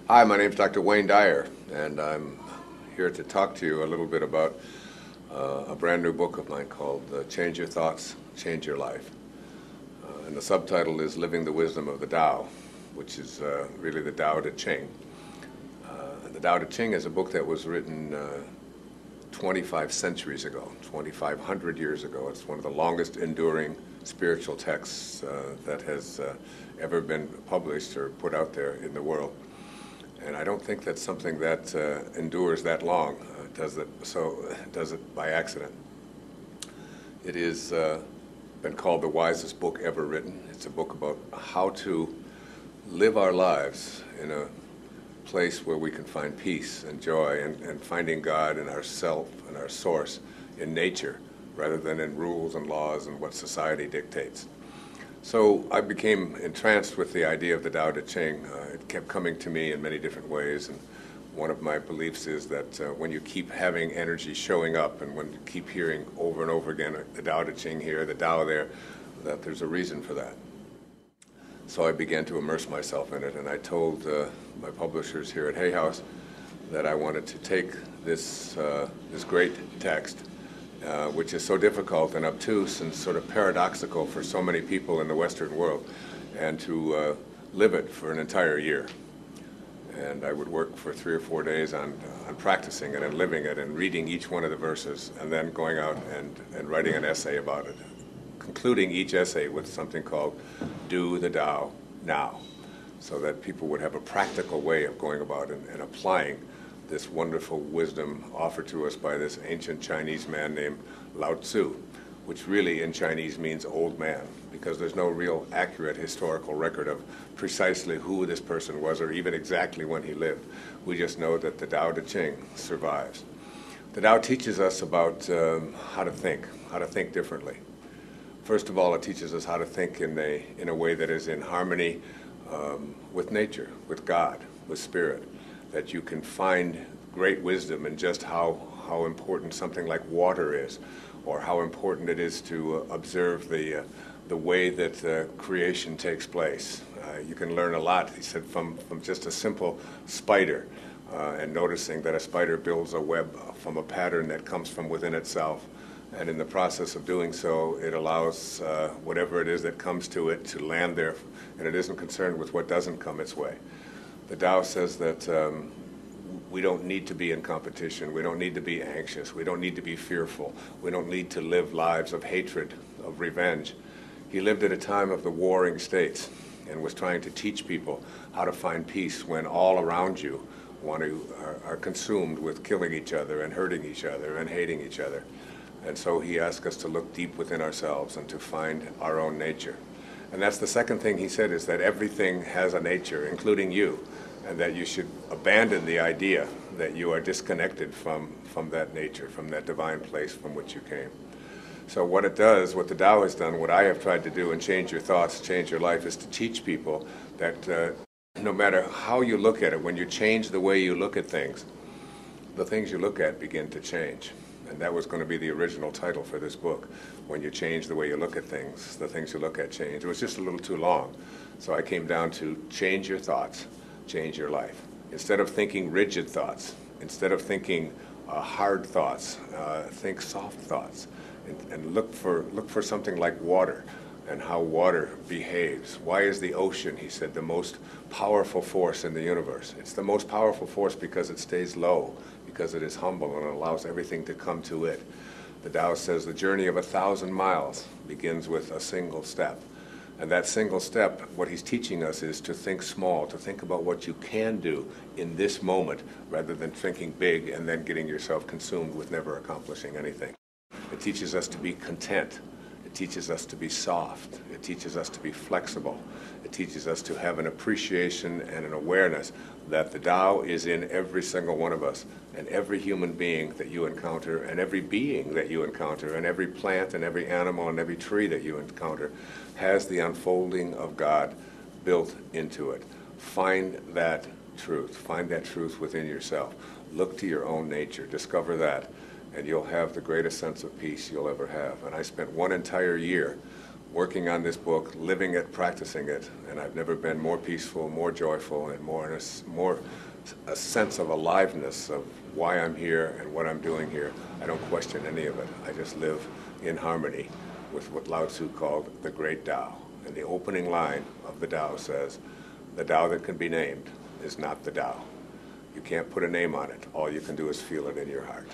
Hi, my name is Dr. Wayne Dyer, and I'm here to talk to you a little bit about a brand new book of mine called Change Your Thoughts, Change Your Life. And the subtitle is Living the Wisdom of the Tao, which is really the Tao Te Ching. And the Tao Te Ching is a book that was written 25 centuries ago, 2,500 years ago. It's one of the longest enduring spiritual texts that has ever been published or put out there in the world. And I don't think that's something that endures that long. Does it by accident. It is been called the wisest book ever written. It's a book about how to live our lives in a place where we can find peace and joy and finding God in ourself and our source in nature rather than in rules and laws and what society dictates. So I became entranced with the idea of the Tao Te Ching. It kept coming to me in many different ways, and one of my beliefs is that when you keep having energy showing up and when you keep hearing over and over again the Tao Te Ching here, the Tao there, that there's a reason for that. So I began to immerse myself in it, and I told my publishers here at Hay House that I wanted to take this great text, which is so difficult and obtuse and sort of paradoxical for so many people in the Western world, and to live it for an entire year. And I would work for 3 or 4 days on practicing it and living it and reading each one of the verses and then going out and writing an essay about it, concluding each essay with something called Do the Tao Now, so that people would have a practical way of going about and applying this wonderful wisdom offered to us by this ancient Chinese man named Lao Tzu, which really in Chinese means old man, because there's no real accurate historical record of precisely who this person was or even exactly when he lived. We just know that the Tao Te Ching survives. The Tao teaches us about how to think differently. First of all, it teaches us how to think in a way that is in harmony with nature, with God, with spirit, that you can find great wisdom in just how important something like water is, or how important it is to observe the way that creation takes place. You can learn a lot, he said, from just a simple spider, and noticing that a spider builds a web from a pattern that comes from within itself. And in the process of doing so, it allows whatever it is that comes to it to land there, and it isn't concerned with what doesn't come its way. The Tao says that we don't need to be in competition. We don't need to be anxious. We don't need to be fearful. We don't need to live lives of hatred, of revenge. He lived at a time of the warring states and was trying to teach people how to find peace when all around you are consumed with killing each other and hurting each other and hating each other. And so he asked us to look deep within ourselves and to find our own nature. And that's the second thing he said, is that everything has a nature, including you, and that you should abandon the idea that you are disconnected from that nature, from that divine place from which you came. So what it does, what the Tao has done, what I have tried to do in Change Your Thoughts, Change Your Life, is to teach people that no matter how you look at it, when you change the way you look at things, the things you look at begin to change. And that was going to be the original title for this book. When you change the way you look at things, the things you look at change. It was just a little too long. So I came down to change your thoughts, change your life. Instead of thinking rigid thoughts, instead of thinking hard thoughts, think soft thoughts. And look for something like water and how water behaves. Why is the ocean, he said, the most powerful force in the universe? It's the most powerful force because it stays low, because it is humble and it allows everything to come to it. The Tao says the journey of 1,000 miles begins with a single step. And that single step, what he's teaching us is to think small, to think about what you can do in this moment rather than thinking big and then getting yourself consumed with never accomplishing anything. It teaches us to be content. It teaches us to be soft. It teaches us to be flexible. It teaches us to have an appreciation and an awareness that the Tao is in every single one of us, and every human being that you encounter, and every being that you encounter, and every plant and every animal and every tree that you encounter has the unfolding of God built into it. Find that truth. Find that truth within yourself. Look to your own nature. Discover that, and you'll have the greatest sense of peace you'll ever have. And I spent one entire year working on this book, living it, practicing it, and I've never been more peaceful, more joyful, and more a sense of aliveness of why I'm here and what I'm doing here. I don't question any of it. I just live in harmony with what Lao Tzu called the Great Tao. And the opening line of the Tao says, "The Tao that can be named is not the Tao." You can't put a name on it. All you can do is feel it in your heart.